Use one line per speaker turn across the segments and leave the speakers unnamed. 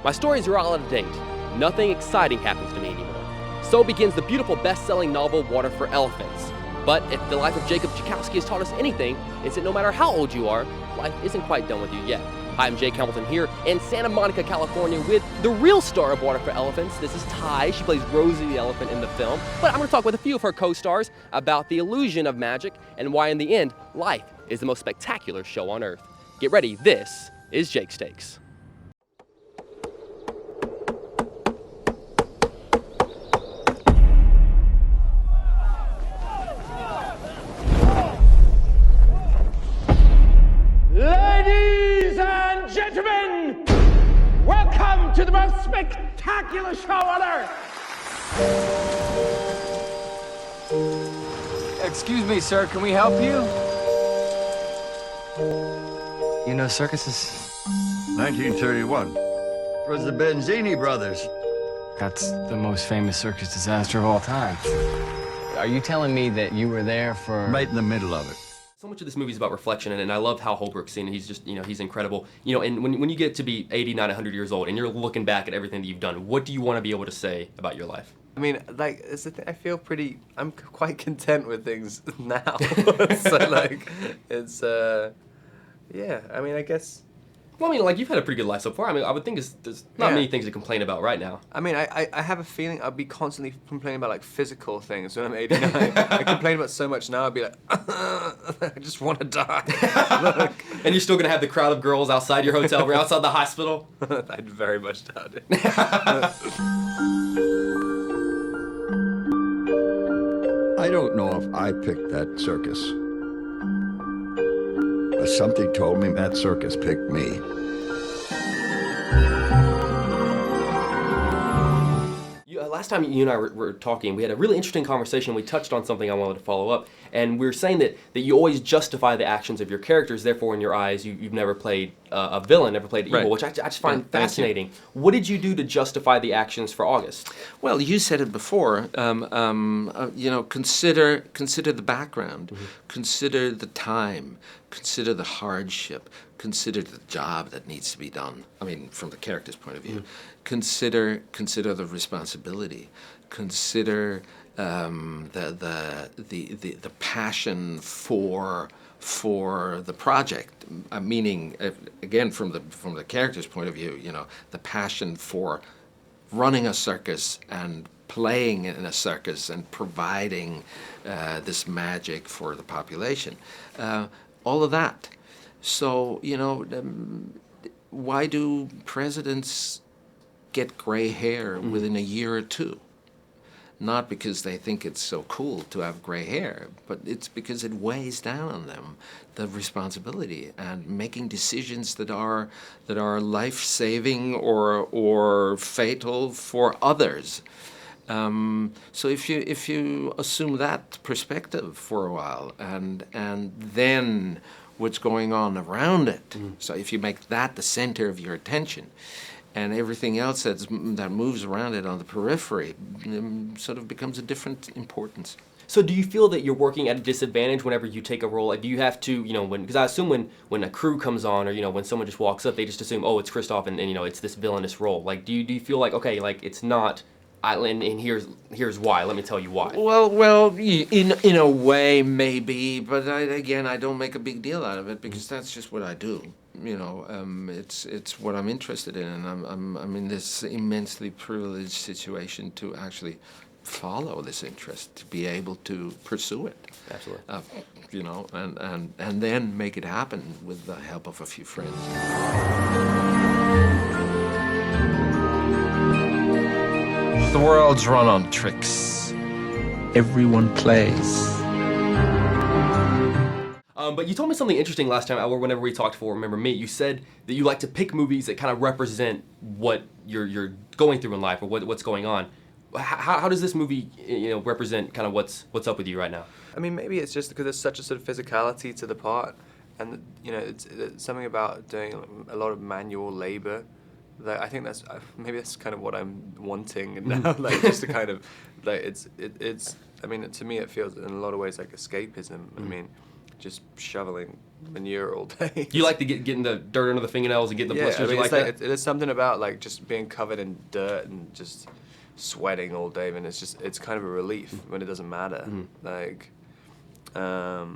My stories are all out of date. Nothing exciting happens to me anymore. So begins the beautiful best-selling novel Water for Elephants. But if the life of Jacob Joukowsky has taught us anything, it's that no matter how old you are, life isn't quite done with you yet. Hi, I'm Jake Hamilton here in Santa Monica, California with the real star of Water for Elephants. This is Ty. She plays Rosie the elephant in the film. But I'm going to talk with a few of her co-stars about the illusion of magic and why in the end, life is the most spectacular show on earth. Get ready, this is Jake Stakes.
Ladies and gentlemen, welcome to the most spectacular show on earth.
Excuse me, sir, can we help you? You know circuses?
1931. It was the Benzini brothers.
That's the most famous circus disaster of all time. Are you telling me that you were there for...
Right in the middle of it.
So much of this movie is about reflection, and I love how Holbrook's seen it. He's just, he's incredible. And when you get to be 89, 100 years old, and you're looking back at everything that you've done, what do you want to be able to say about your life?
I mean, like, it's the thing, I'm quite content with things now. So, like, it's, yeah, I mean, I guess...
Well, you've had a pretty good life so far. I would think there's not many things to complain about right now.
I mean, I have a feeling I'll be constantly complaining about, like, physical things when I'm 89. I complain about so much now, I'd be like, I just want to die.
And you're still going to have the crowd of girls outside your hotel room, outside the hospital?
I'd very much doubt it.
I don't know if I picked that circus. But something told me that circus picked me.
Last time you and I were talking, we had a really interesting conversation. We touched on something I wanted to follow up. And we were saying that you always justify the actions of your characters. Therefore, in your eyes, you've never played a villain, never played evil, which I just find fascinating. What did you do to justify the actions for August?
Well, you said it before. Consider the background, consider the time, consider the hardship, consider the job that needs to be done. I mean, from the character's point of view, consider the responsibility, consider the passion for the project. Meaning, again, from the character's point of view, the passion for running a circus and playing in a circus and providing this magic for the population. All of that. So, why do presidents get gray hair within a year or two? Not because they think it's so cool to have gray hair, but it's because it weighs down on them, the responsibility and making decisions that are life-saving or fatal for others. So if you assume that perspective for a while, and then what's going on around it, so if you make that the center of your attention, and everything else that moves around it on the periphery sort of becomes a different importance.
So do you feel that you're working at a disadvantage whenever you take a role? Like, do you have to, because I assume when a crew comes on, or, when someone just walks up, they just assume, oh, it's Christoph, and it's this villainous role. Like, do you feel like, okay, like, it's not... and here's why. Let me tell you why.
Well, in a way, maybe, but I don't make a big deal out of it because that's just what I do. It's what I'm interested in, and I'm in this immensely privileged situation to actually follow this interest, to be able to pursue it.
Absolutely.
And then make it happen with the help of a few friends.
The world's run on tricks. Everyone plays.
But you told me something interesting last time, or whenever we talked for Remember Me. You said that you like to pick movies that kind of represent what you're going through in life, or what's going on. How does this movie, represent kind of what's up with you right now?
I mean, maybe it's just because there's such a sort of physicality to the part, and it's something about doing a lot of manual labor. That I think that's kind of what I'm wanting now, like just to kind of like it's. I mean, to me, it feels in a lot of ways like escapism. I mean, just shoveling manure all day.
You like to getting the dirt under the fingernails and getting the
Yeah,
blisters.
I mean,
You
it's
like
like
that?
there's something about like just being covered in dirt and just sweating all day, and it's kind of a relief when it doesn't matter. Like, I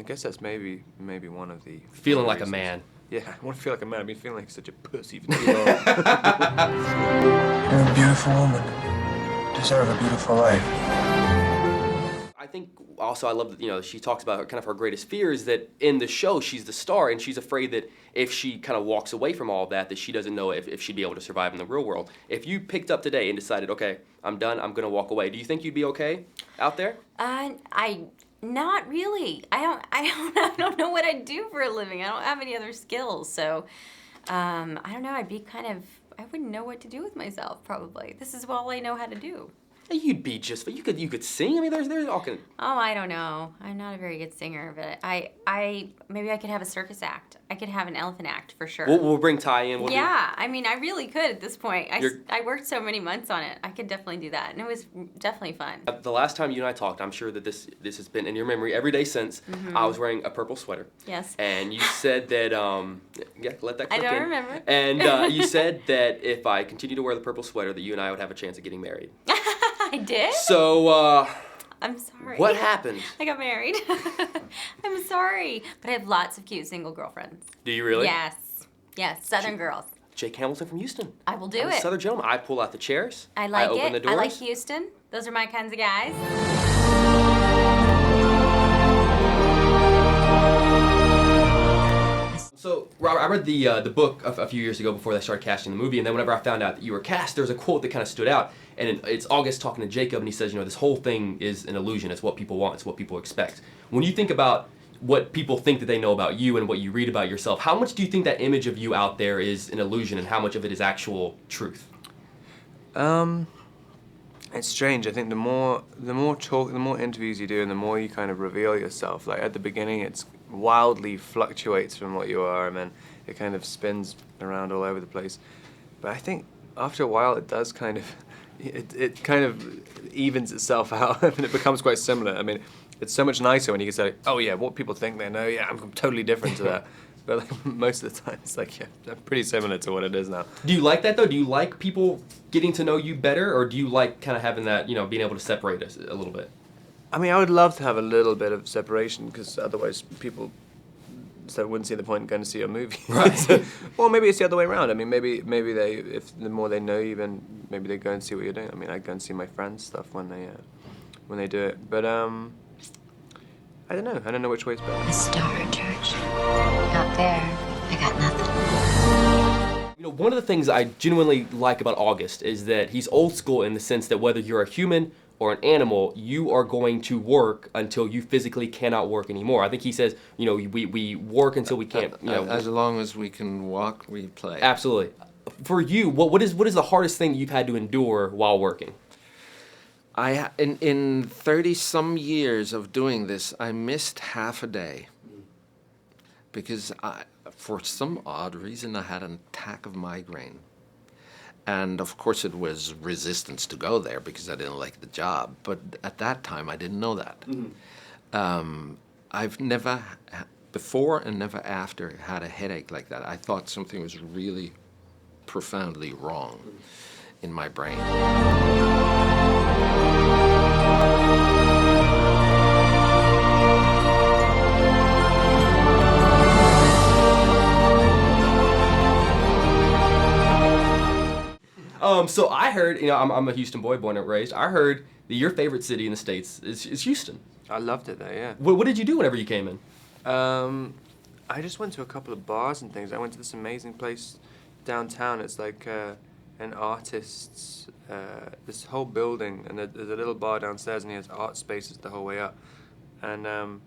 guess that's maybe one of the
Feeling like a
reasons.
man.
Yeah, I want to feel like a man. I've been feeling like such a pussy for too long.
You're a beautiful woman. Deserve a beautiful life.
I think also I love that, you know, she talks about kind of her greatest fear is that in the show she's the star and she's afraid that if she kind of walks away from all of that she doesn't know if she'd be able to survive in the real world. If you picked up today and decided, okay, I'm done, I'm gonna walk away, do you think you'd be okay out there?
Not really. I don't know what I'd do for a living. I don't have any other skills, so I don't know. I wouldn't know what to do with myself. Probably. This is all I know how to do.
You'd be just, you could sing. I mean, there's all kind of...
Oh, I don't know. I'm not a very good singer, but maybe I could have a circus act. I could have an elephant act for sure.
We'll bring Ty in.
Yeah, I mean, I really could at this point. I worked so many months on it. I could definitely do that, and it was definitely fun.
The last time you and I talked, I'm sure that this has been in your memory every day since. I was wearing a purple sweater.
Yes.
And you said that, yeah, let that click in.
I don't remember.
And you said that if I continue to wear the purple sweater, that you and I would have a chance of getting married.
I did?
So,
I'm sorry.
what happened?
I got married. I'm sorry. But I have lots of cute single girlfriends.
Do you really?
Yes. Yes, Southern girls.
Jake Hamilton from Houston.
I will do
I'm a
it.
Southern gentleman. I pull out the chairs.
I like
I open
it.
the doors.
I like Houston. Those are my kinds of guys.
So, Robert, I read the book a few years ago before they started casting the movie, and then whenever I found out that you were cast, there was a quote that kind of stood out, and it's August talking to Jacob, and he says, you know, this whole thing is an illusion. It's what people want. It's what people expect. When you think about what people think that they know about you and what you read about yourself, how much do you think that image of you out there is an illusion, and how much of it is actual truth?
It's strange. I think the more interviews you do, and the more you kind of reveal yourself. Like at the beginning, it's wildly fluctuates from what you are, and then it kind of spins around all over the place. But I think after a while, it does kind of, it kind of evens itself out, and it becomes quite similar. I mean, it's so much nicer when you can say, oh yeah, what people think they know, yeah, I'm totally different to that. But like, most of the time, it's like, yeah, I'm pretty similar to what it is now.
Do you like that, though? Do you like people getting to know you better, or do you like kind of having that, you know, being able to separate us a little bit? I
mean, I would love to have a little bit of separation, because otherwise people wouldn't see the point in going to see a movie.
Right.
Or maybe it's the other way around. I mean, maybe they, if the more they know you, then maybe they go and see what you're doing. I mean, I go and see my friends' stuff when they do it. But I don't know. I don't know which way is better.
A star, George. Out there, I got nothing.
You know, one of the things I genuinely like about August is that he's old school in the sense that whether you're a human or an animal, you are going to work until you physically cannot work anymore. I think he says, you know, we work until we can't, you know.
As long as we can walk, we play.
Absolutely. For you, what is the hardest thing you've had to endure while working?
In 30-some years of doing this, I missed half a day because for some odd reason, I had an attack of migraine. And of course, it was resistance to go there because I didn't like the job. But at that time, I didn't know that. Mm-hmm. I've never, before and never after, had a headache like that. I thought something was really profoundly wrong in my brain.
So I heard, you know, I'm a Houston boy, born and raised. I heard that your favorite city in the States is Houston.
I loved it there, yeah.
What did you do whenever you came in?
I just went to a couple of bars and things. I went to this amazing place downtown. It's like an artist's, this whole building, and there's a little bar downstairs, and he has art spaces the whole way up. And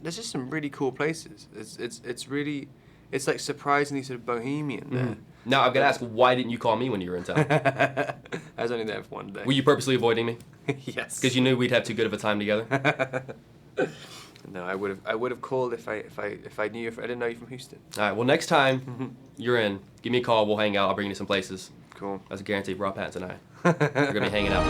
there's just some really cool places. It's really, it's like surprisingly sort of bohemian there.
Mm. Now, I've got to ask, why didn't you call me when you were in town?
I was only there for one day.
Were you purposely avoiding me?
Yes.
Because you knew we'd have too good of a time together?
No, I would have called if I knew I didn't know you from Houston.
All right, well, next time you're in, give me a call, we'll hang out, I'll bring you to some places.
Cool.
That's a guarantee. Rob Pattinson and I are going to be hanging out.